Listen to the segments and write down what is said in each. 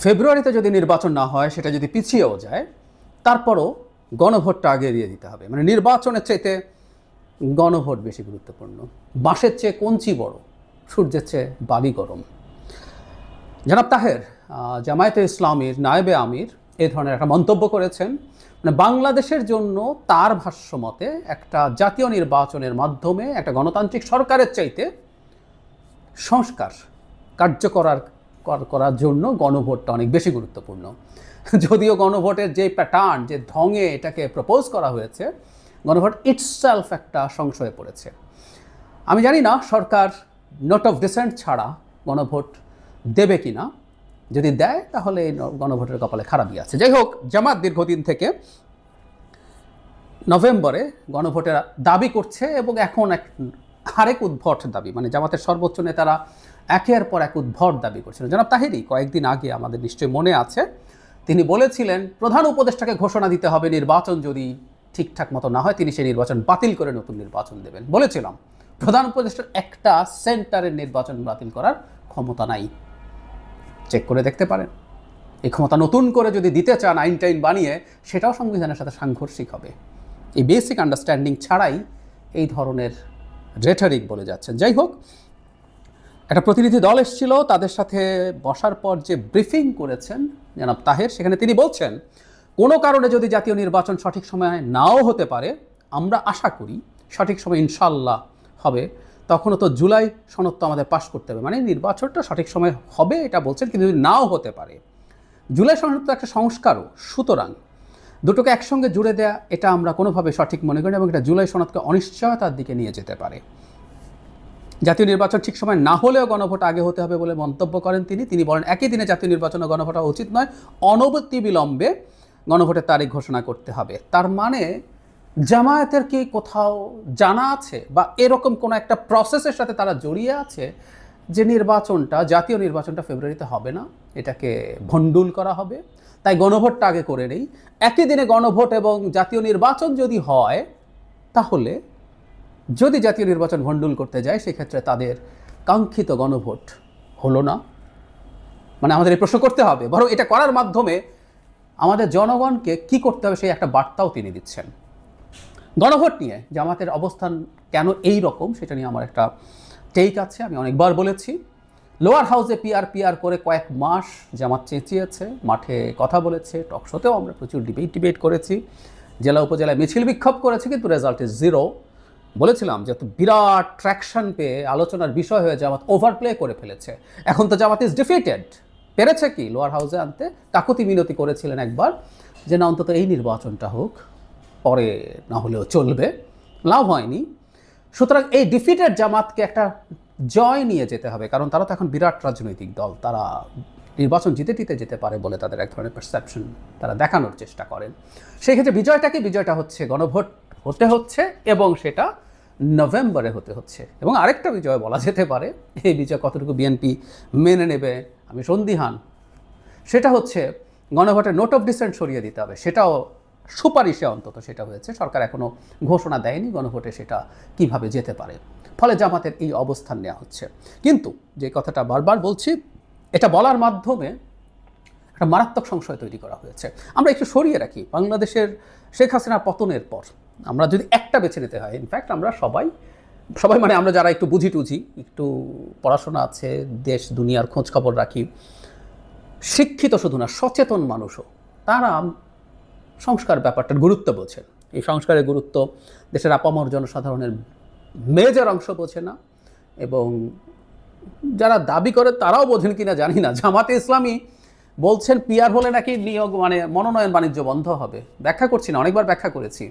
ফেব্রুয়ারিতে যদি নির্বাচন না হয়, সেটা যদি পিছিয়েও যায়, তারপরও গণভোটটা আগে দিয়ে দিতে হবে। মানে নির্বাচনের চাইতে গণভোট বেশি গুরুত্বপূর্ণ। বাঁশের চেয়ে কঞ্চি বড়, সূর্যের চেয়ে বালি গরম। জনাব তাহের জামায়াতে ইসলামীর নায়েবে আমির এই ধরনের একটা মন্তব্য করেছেন। মানে বাংলাদেশের জন্য তার ভাষ্যমতে একটা জাতীয় নির্বাচনের মাধ্যমে একটা গণতান্ত্রিক সরকারের চাইতে সংস্কার করার জন্য গণভোটটা অনেক বেশি গুরুত্বপূর্ণ। যদিও গণভোটের যে প্যাটার্ন, যে ঢঙে এটাকে প্রপোজ করা হয়েছে, গণভোট ইটসেলফ একটা সংশয়ে পড়েছে। আমি জানি না সরকার নোট অফ ডিসেন্ট ছাড়া গণভোট দেবে কি না। যদি দেয় তাহলে এই গণভোটের কপালে খারাপই আছে। যাই হোক, জামাত দীর্ঘদিন থেকে নভেম্বরে গণভোটের দাবি করছে এবং এখন আরেক উদ্ভট দাবি, মানে জামাতের সর্বোচ্চ নেতারা একের পর এক উদ্ভট দাবি করছিলেন। জনাব তাহেরি কয়েকদিন আগে, আমাদের নিশ্চয়ই মনে আছে, তিনি বলেছিলেন প্রধান উপদেষ্টাকে ঘোষণা দিতে হবে নির্বাচন যদি ঠিকঠাক মতো না হয় তিনি সেই নির্বাচন বাতিল করে নতুন নির্বাচন দেবেন। বলেছিলাম প্রধান উপদেষ্টার একটা সেন্টারের নির্বাচন বাতিল করার ক্ষমতা নাই, চেক করে দেখতে পারেন। এই ক্ষমতা নতুন করে যদি দিতে চান আইন টাইন বানিয়ে, সেটাও সংবিধানের সাথে সাংঘর্ষিক হবে। এই বেসিক আন্ডারস্ট্যান্ডিং ছাড়াই এই ধরনের রেটরিক বলে যাচ্ছেন। যাই হোক, একটা প্রতিনিধি দল এসেছিল, তাদের সাথে বসার পর যে ব্রিফিং করেছেন জনাব তাহের, সেখানে তিনি বলছেন কোনো কারণে যদি জাতীয় নির্বাচন সঠিক সময়ে নাও হতে পারে, আমরা আশা করি সঠিক সময় ইনশাল্লাহ হবে। তখনও তো জুলাই সনদ তো আমাদের পাশ করতে হবে, মানে নির্বাচনটা সঠিক সময় হবে এটা বলছেন, কিন্তু যদি নাও হতে পারে। জুলাই সনদ তো একটা সংস্কারও, সুতরাং দুটোকে একসঙ্গে জুড়ে দেয়া এটা আমরা কোনোভাবে সঠিক মনে করি না, এবং এটা জুলাই সনদকে অনিশ্চয়তার দিকে নিয়ে যেতে পারে। জাতীয় নির্বাচন ঠিক সময় না হলেও গণভোট আগে হতে হবে বলে মন্তব্য করেন তিনি বলেন একই দিনে জাতীয় নির্বাচন ও গণভোট হওয়া উচিত নয়, অনবরত বিলম্বে গণভোটের তারিখ ঘোষণা করতে হবে। তার মানে জামায়াতের কি কোথাও জানা আছে বা এরকম কোনো একটা প্রসেসের সাথে তারা জড়িয়ে আছে যে নির্বাচনটা, জাতীয় নির্বাচনটা ফেব্রুয়ারিতে হবে না, এটাকে ভণ্ডুল করা হবে, তাই গণভোটটা আগে করে নেই। একই দিনে গণভোট এবং জাতীয় নির্বাচন যদি হয়, তাহলে যদি জাতীয় নির্বাচন ভণ্ডুল করতে যায়, সেক্ষেত্রে তাদের কাঙ্ক্ষিত গণভোট হলো না। মানে আমাদের এই প্রশ্ন করতে হবে, বরং এটা করার মাধ্যমে আমাদের জনগণকে কি করতে হবে সেই একটা বার্তাও তিনি দিচ্ছেন। গণভোট নিয়ে জামাতের অবস্থান কেন এই রকম, সেটা নিয়ে আমার একটা টেক আছে। আমি অনেকবার বলেছি, লোয়ার হাউসে পিআর করে কয়েক মাস জামাত চেঁচিয়েছে, মাঠে কথা বলেছে, টকশোতেও আমরা প্রচুর ডিবেট করেছি, জেলা উপজেলায় মিছিল বিক্ষোভ করেছি, কিন্তু রেজাল্ট ইজ জিরো। বলেছিলাম যে বিরাট ট্র্যাকশন পেয়ে আলোচনার বিষয় হয়ে জামাত ওভারপ্লে করে ফেলেছে। এখন তো জামাত ইজ ডিফিটেড। পেরেছে কি লোয়ার হাউসে আনতে? কাকুতি মিনতি করেছিলেন একবার যে না, অন্তত এই নির্বাচনটা হোক, পরে না হলেও চলবে, লাভ হয়নি। সুতরাং এই ডিফিটেড জামাতকে একটা জয় নিয়ে যেতে হবে, কারণ তারা তো এখন বিরাট রাজনৈতিক দল, তারা নির্বাচন জিতে যেতে পারে বলে তাদের এক ধরনের পারসেপশন তারা দেখানোর চেষ্টা করেন। সেই ক্ষেত্রে বিজয়টা হচ্ছে গণভোট হতে হচ্ছে, এবং সেটা নভেম্বরে হতে হচ্ছে। এবং আরেকটা বিজয় বলা যেতে পারে, এই বিজয় কতটুকু বিএনপি মেনে নেবে আমি সন্দিহান, সেটা হচ্ছে গণভোটের নোট অফ ডিসেন্ট সরিয়ে দিতে হবে। সেটাও সুপারিশে অন্তত সেটা হয়েছে, সরকার এখনও ঘোষণা দেয়নি গণভোটে সেটা কিভাবে যেতে পারে। ফলে জামাতের এই অবস্থান নেওয়া হচ্ছে। কিন্তু যে কথাটা বারবার বলছি, এটা বলার মাধ্যমে একটা মারাত্মক সংশয় তৈরি করা হয়েছে। আমরা একটু সরিয়ে রাখি, বাংলাদেশের শেখ হাসিনার পতনের পর আমরা যদি একটা বেছে নিতে হয়, ইনফ্যাক্ট আমরা সবাই মানে আমরা যারা একটু বুঝি, একটু পড়াশোনা আছে, দেশ দুনিয়ার খোঁজ খবর রাখি, শিক্ষিত শুধু না সচেতন মানুষও, তারা সংস্কার ব্যাপারটার গুরুত্ব বোঝেন। এই সংস্কারের গুরুত্ব দেশের আপামর জনসাধারণের মেজর অংশ বোঝে না, এবং যারা দাবি করে তারাও বোঝেন কিনা জানি না। জামাতে ইসলামী বলছেন পিআর হলে নাকি নিয়োগ মানে মনোনয়ন বাণিজ্য বন্ধ হবে। ব্যাখ্যা করছি না, অনেকবার ব্যাখ্যা করেছি।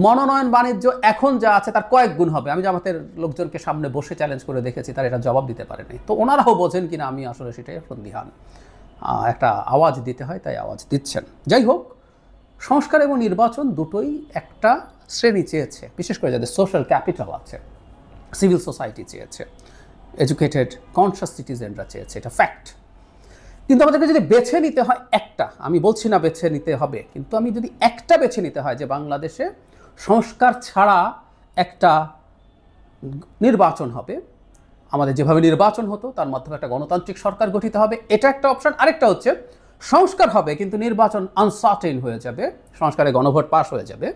মনোনয়ন বাণিজ্য এখন যা আছে তার কয়েক গুণ হবে। আমি জামাতের লোকজনকে সামনে বসে চ্যালেঞ্জ করে দেখেছি, তারা এটা জবাব দিতে পারেনি। তো ওনারাও বোঝেন কিনা আমি আসলে সেটাই সন্দিহান। একটা আওয়াজ দিতে হয়, তাই আওয়াজ দিচ্ছেন। যাই হোক, সংস্কার এবং নির্বাচন দুটোই একটা শ্রেণী চেয়েছে, বিশেষ করে যাদের সোশ্যাল ক্যাপিটাল আছে, সিভিল সোসাইটি চেয়েছে, এডুকেটেড কনশাস সিটিজেনরা চেয়েছে, এটা ফ্যাক্ট। কিন্তু আমাদেরকে যদি বেছে নিতে হয় একটা, আমি বলছি না বেছে নিতে হবে, কিন্তু আমি যদি একটা বেছে নিতে হয় যে বাংলাদেশে সংস্কার ছাড়া একটা নির্বাচন হবে, আমাদের যেভাবে নির্বাচন হতো তার মাধ্যমে একটা গণতান্ত্রিক সরকার গঠিত হবে, এটা একটা অপশন। আরেকটা হচ্ছে সংস্কার হবে কিন্তু নির্বাচন আনসার্টেন হয়ে যাবে, সংস্কারে গণভোট পাস হয়ে যাবে,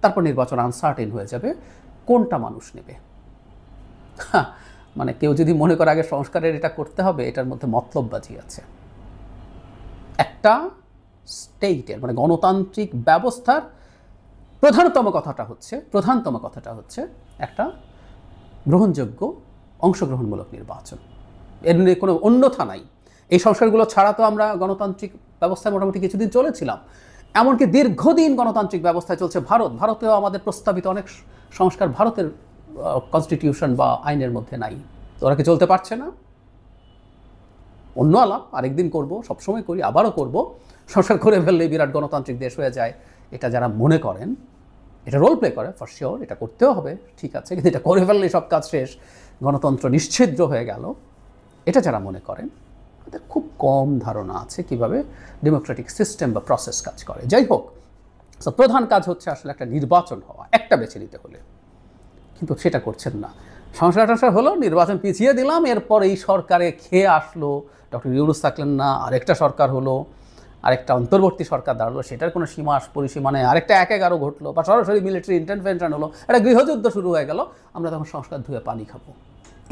তারপর নির্বাচন আনসার্টেন হয়ে যাবে, কোনটা মানুষ নেবে? মানে কেউ যদি মনে করে আগে সংস্কারের এটা করতে হবে, এটার মধ্যে মতলববাজি আছে। একটা স্টেটের মানে গণতান্ত্রিক ব্যবস্থার প্রধানতম কথাটা হচ্ছে একটা গ্রহণযোগ্য অংশগ্রহণমূলক নির্বাচন, এর কোনো অন্যথা নাই। এই সংস্কারগুলো ছাড়া তো আমরা গণতান্ত্রিক ব্যবস্থায় মোটামুটি কিছুদিন চলেছিলাম, এমনকি দীর্ঘদিন গণতান্ত্রিক ব্যবস্থায় চলছে ভারতেও আমাদের প্রস্তাবিত অনেক সংস্কার ভারতের কনস্টিটিউশন বা আইনের মধ্যে নাই। তো ওরা কি চলতে পারছে না? অন্য আলাপ আরেকদিন করব, সবসময় করি, আবারও করব। সংস্কার করে ফেললেই বিরাট গণতান্ত্রিক দেশ হয়ে যায়, এটা যারা মনে করেন, এটা রোল প্লে করে ফর শিওর, এটা করতেও হবে, ঠিক আছে, কিন্তু এটা করে ফেললেই সব কাজ শেষ, গণতন্ত্র নিশ্ছিদ্র হয়ে গেল, এটা যারা মনে করেন তাদের খুব কম ধারণা আছে কীভাবে ডেমোক্রেটিক সিস্টেম বা প্রসেস কাজ করে। যাই হোক, তো প্রধান কাজ হচ্ছে আসলে একটা নির্বাচন হওয়া, একটা বেছে নিতে হলে, কিন্তু সেটা করছেন না। সংস্কার হলো, নির্বাচন পিছিয়ে দিলাম, এরপর এই সরকারে খেয়ে আসলো, ডক্টর ইউনূস থাকলেন না, আরেকটা সরকার হলো, আরেকটা অন্তর্বর্তী সরকার দাঁড়ালো, সেটার কোনো পরিসীমা নেই, আরেকটা ১/১১ ঘটলো, বা সরাসরি মিলিটারি ইন্টারভেনশন হলো, একটা গৃহযুদ্ধ শুরু হয়ে গেল, আমরা তখন সংস্কার ধুয়ে পানি খাবো।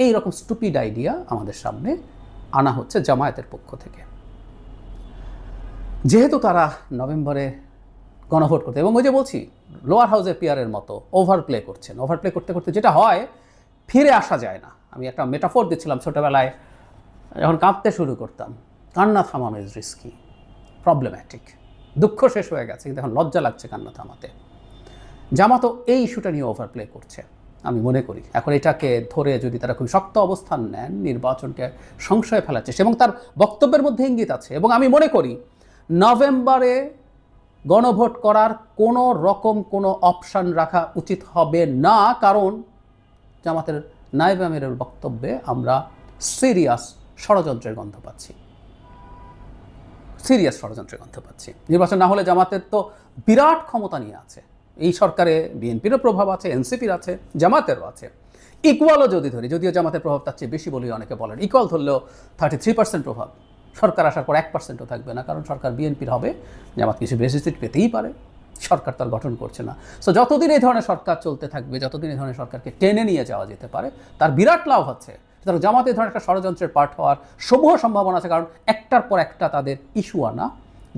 এইরকম স্টুপিড আইডিয়া আমাদের সামনে আনা হচ্ছে জামায়াতের পক্ষ থেকে। যেহেতু তারা নভেম্বরে গণভোট করতে, এবং ওই যে বলছি লোয়ার হাউসে পিয়ারের মতো ওভারপ্লে করছেন, ওভারপ্লে করতে করতে যেটা হয়, ফিরে আসা যায় না। আমি একটা মেটাফোর দিচ্ছিলাম, ছোটোবেলায় যখন কাঁদতে শুরু করতাম, কান্না থামানো ইজ রিস্কি, প্রবলেম্যাটিক, দুঃখ শেষ হয়ে গেছে কিন্তু এখন লজ্জা লাগছে কান্না থামাতে। জামাতও এই ইস্যুটা নিয়ে ওভারপ্লে করছে আমি মনে করি। এখন এটাকে ধরে যদি তারা খুব শক্ত অবস্থান নেন, নির্বাচনকে সংশয়ে ফেলার চেষ্টা, এবং তার বক্তব্যের মধ্যে ইঙ্গিত আছে, এবং আমি মনে করি নভেম্বরে গণভোট করার কোনো রকম কোনো অপশান রাখা উচিত হবে না, কারণ জামাতের নায়েব আমিরের বক্তব্যে আমরা সিরিয়াস ষড়যন্ত্রের গন্ধ পাচ্ছি, নির্বাচন না হলে জামাতের তো বিরাট ক্ষমতা নিয়ে আছে, এই সরকারে বিএনপিরও প্রভাব আছে, এনসিপির আছে, জামাতেরও আছে। ইকুয়ালও যদি ধরি, যদিও জামাতের প্রভাব তার চেয়ে বেশি বলেই অনেকে বলেন, ইকুয়াল ধরলেও 33% প্রভাব, সরকার আসার পর 1%ও থাকবে না, কারণ সরকার বিএনপির হবে, জামাত কিছু বেশি সিট পেতেই পারে, সরকার তার গঠন করছে না। সো যতদিন এই ধরনের সরকার চলতে থাকবে, যতদিন এই ধরনের সরকারকে টেনে নিয়ে যাওয়া যেতে পারে, তার বিরাট লাভ হচ্ছে। সুতরাং জামাত এই ধরনের একটা ষড়যন্ত্রের পার্ট হওয়ার সমূহ সম্ভাবনা আছে, কারণ একটার পর একটা তাদের ইস্যু আনা,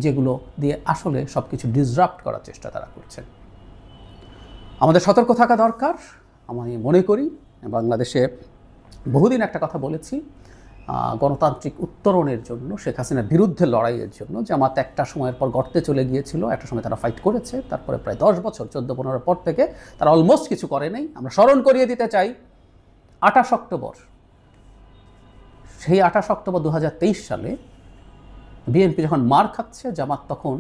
যেগুলো দিয়ে আসলে সব কিছু ডিসরাপ্ট করার চেষ্টা তারা করছেন। আমাদের সতর্ক থাকা দরকার। আমি মনে করি বাংলাদেশে বহুদিন একটা কথা বলেছি, গণতান্ত্রিক উত্তরণের জন্য, শেখ হাসিনার বিরুদ্ধে লড়াইয়ের জন্য জামাত একটা সময়ের পর গর্তে চলে গিয়েছিল, একটা সময় তারা ফাইট করেছে, তারপরে প্রায় 10 বছর 14-15 পর থেকে তারা অলমোস্ট কিছু করে নেই। আমরা স্মরণ করিয়ে দিতে চাই 28 অক্টোবর, সেই 28 অক্টোবর 2023 সালে বিএনপি যখন মার খাচ্ছে, জামাত তখন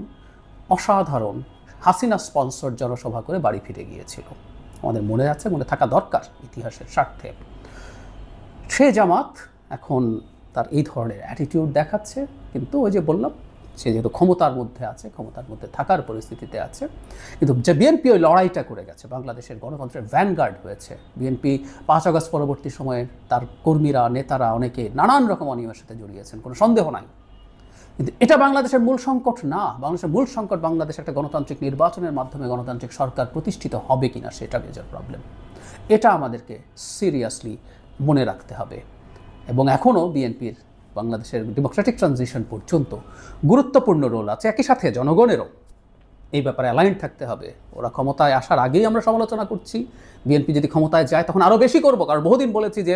অসাধারণ হাসিনা স্পন্সর জনসভা করে বাড়ি ফিরে গিয়েছিল। আমাদের মনে আছে, মনে থাকা দরকার ইতিহাসের স্বার্থে। সে জামাত এখন তার এই ধরনের অ্যাটিটিউড দেখাচ্ছে, কিন্তু ওই যে বললাম, সে যেহেতু ক্ষমতার মধ্যে আছে, ক্ষমতার মধ্যে থাকার পরিস্থিতিতে আছে, কিন্তু যে বিএনপি ওই লড়াইটা করে গেছে, বাংলাদেশের গণতন্ত্রের ভ্যানগার্ড হয়েছে বিএনপি। 5 আগস্ট পরবর্তী সময়ে তার কর্মীরা, নেতারা অনেকে নানান রকম অনিয়মের সাথে জড়িয়েছেন, কোনো সন্দেহ নাই, কিন্তু এটা বাংলাদেশের মূল সংকট না। বাংলাদেশের মূল সংকট বাংলাদেশ একটা গণতান্ত্রিক নির্বাচনের মাধ্যমে গণতান্ত্রিক সরকার প্রতিষ্ঠিত হবে কিনা, সেটা মেজর প্রবলেম। এটা আমাদেরকে সিরিয়াসলি মনে রাখতে হবে। এবং এখনও বিএনপির বাংলাদেশের ডেমোক্রেটিক ট্রানজিশন পর্যন্ত গুরুত্বপূর্ণ রোল আছে, একই সাথে জনগণেরও এই ব্যাপারে অ্যালাইন থাকতে হবে। ওরা ক্ষমতায় আসার আগেই আমরা সমালোচনা করছি, বিএনপি যদি ক্ষমতায় যায় তখন আরও বেশি করব, কারণ বহুদিন বলেছি যে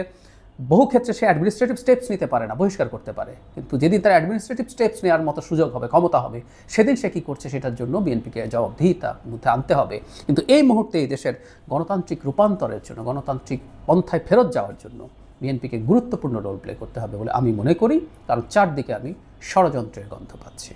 বহু ক্ষেত্রে সে অ্যাডমিনিস্ট্রেটিভ স্টেপস নিতে পারে না, বহিষ্কার করতে পারে, কিন্তু যেদিন তার অ্যাডমিনিস্ট্রেটিভ স্টেপস নেওয়ার মতো সুযোগ হবে, ক্ষমতা হবে, সেদিন সে কী করছে সেটার জন্য বিএনপিকে জবাবদিহিতার মধ্যে আনতে হবে। কিন্তু এই মুহূর্তে এই দেশের গণতান্ত্রিক রূপান্তরের জন্য, গণতান্ত্রিক পন্থায় ফেরত যাওয়ার জন্য বিএনপিকে গুরুত্বপূর্ণ রোল প্লে করতে হবে বলে আমি মনে করি, কারণ চারদিকে আমি ষড়যন্ত্রের গন্ধ পাচ্ছি।